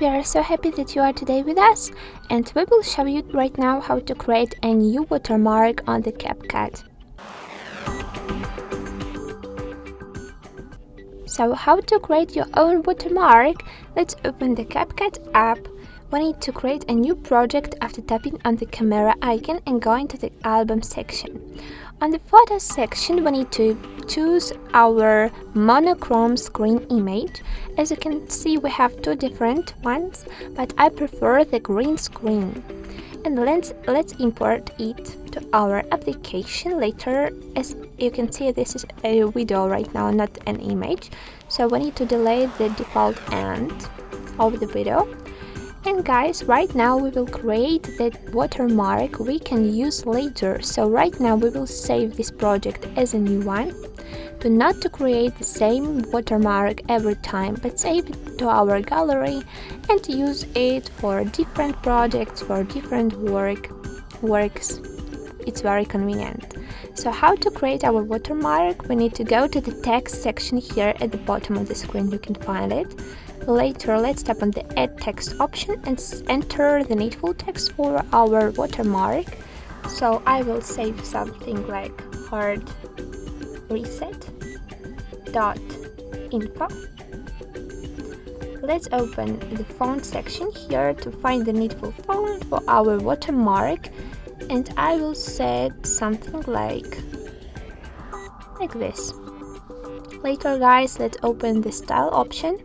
We are so happy that you are today with us, and we will show you right now how to create a new watermark on the CapCut. So how to create your own watermark? Let's open the CapCut app. We need to create a new project after tapping on the camera icon and going to the album section. On the photos section, we need to choose our monochrome screen image. As you can see, we have two different ones, but I prefer the green screen. And let's import it to our application later. As you can see, this is a video right now, not an image. So we need to delete the default end of the video. And guys, right now we will create that watermark we can use later. So right now we will save this project as a new one. Do not to create the same watermark every time, but save it to our gallery and use it for different projects, for different works. It's very convenient. So how to create our watermark? We need to go to the text section here at the bottom of the screen. You can find it. Later, let's tap on the Add Text option and enter the needful text for our watermark. So I will save something like HardReset.Info. Let's open the font section here to find the needful font for our watermark, and I will set something like this. Later, guys, let's open the style option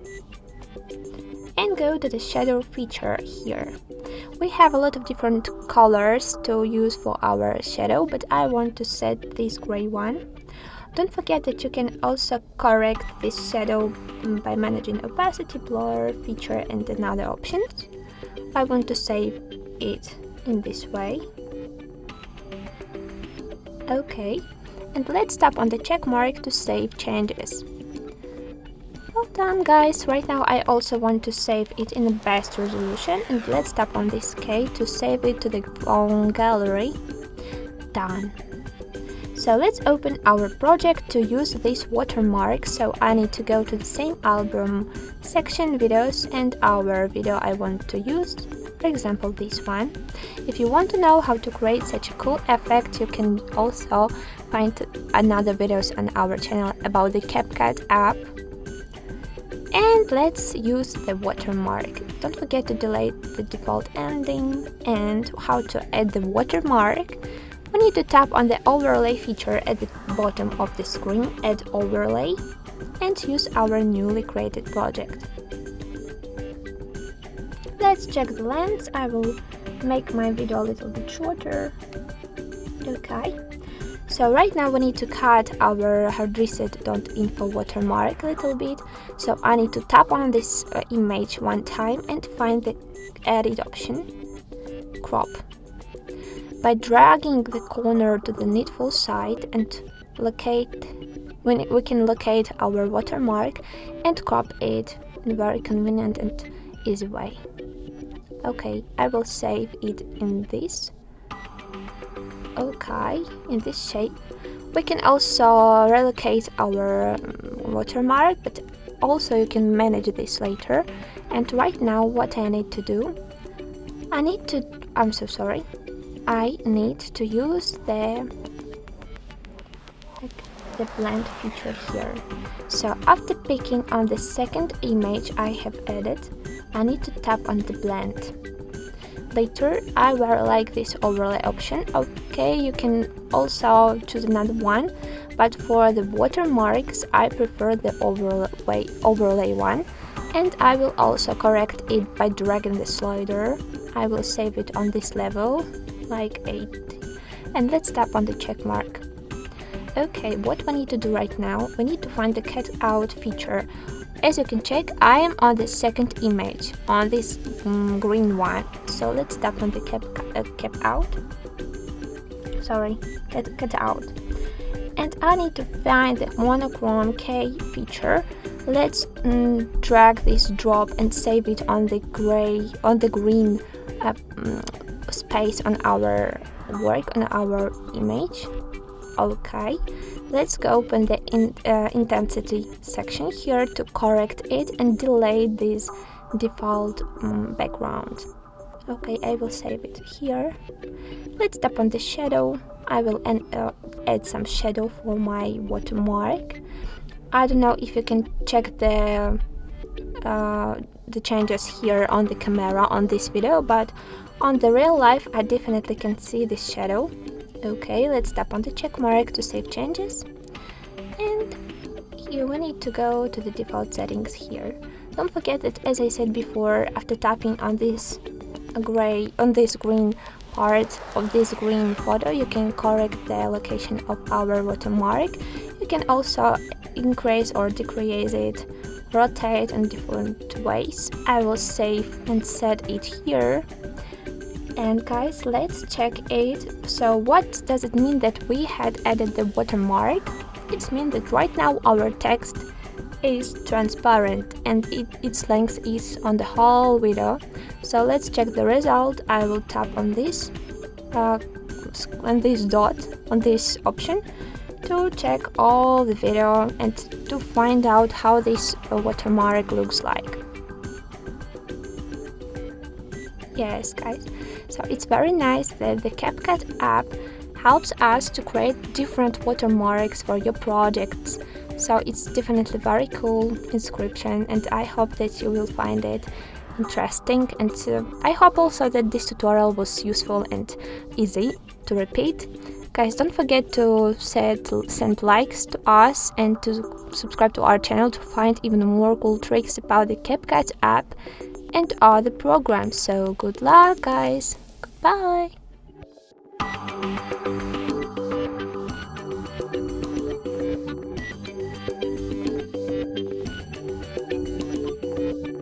and go to the shadow feature here. We have a lot of different colors to use for our shadow, but I want to set this gray one. Don't forget that you can also correct this shadow by managing opacity, blur, feature and another options. I want to save it in this way. Okay, and let's tap on the check mark to save changes. Well done, guys. Right now I also want to save it in the best resolution, and let's tap on this K to save it to the phone gallery. Done. So let's open our project to use this watermark. So I need to go to the same album section, videos, and our video I want to use, for example this one. If you want to know how to create such a cool effect, you can also find another videos on our channel about the CapCut app. And let's use the watermark. Don't forget to delete the default ending. And how to add the watermark? We need to tap on the overlay feature at the bottom of the screen, add overlay, and use our newly created project. Let's check the length. I will make my video a little bit shorter. Okay. So right now we need to cut our HardReset.Info watermark a little bit. So I need to tap on this image one time and find the edit option, crop. By dragging the corner to the needful side and we can locate our watermark and crop it in a very convenient and easy way. Okay, I will save it in this. Okay, in this shape. We can also relocate our watermark, but also you can manage this later. And right now what I need to do, I need to use the blend feature here. So after picking on the second image I have added, I need to tap on the blend. Later I will like this overlay option. Okay, you can also choose another one, but for the watermarks I prefer the overlay one, and I will also correct it by dragging the slider. I will save it on this level like 8, and let's tap on the check mark. Okay, what we need to do right now, we need to find the cut out feature. As you can check, I am on the second image, on this green one. So let's tap on the cut out. And I need to find the monochrome K feature. Let's drag this drop and save it on the green space on our work, on our image. Okay, let's go open the intensity section here to correct it and delete this default background. Okay, I will save it here. Let's tap on the shadow. I will add some shadow for my watermark. I don't know if you can check the changes here on the camera on this video, but on the real life I definitely can see this shadow. Okay, let's tap on the check mark to save changes, and here we need to go to the default settings here. Don't forget that, as I said before, after tapping on this green part of this green photo, you can correct the location of our watermark. You can also increase or decrease it, rotate in different ways. I will save and set it here. And guys, let's check it. So what does it mean that we had added the watermark? It means that right now our text is transparent and its length is on the whole video. So let's check the result. I will tap on this dot, on this option, to check all the video and to find out how this watermark looks like. Yes guys, so it's very nice that the CapCut app helps us to create different watermarks for your projects. So it's definitely very cool inscription, and I hope that you will find it interesting, and I hope also that this tutorial was useful and easy to repeat. Guys, don't forget to send likes to us and to subscribe to our channel to find even more cool tricks about the CapCut app and other programs. So good luck guys, goodbye.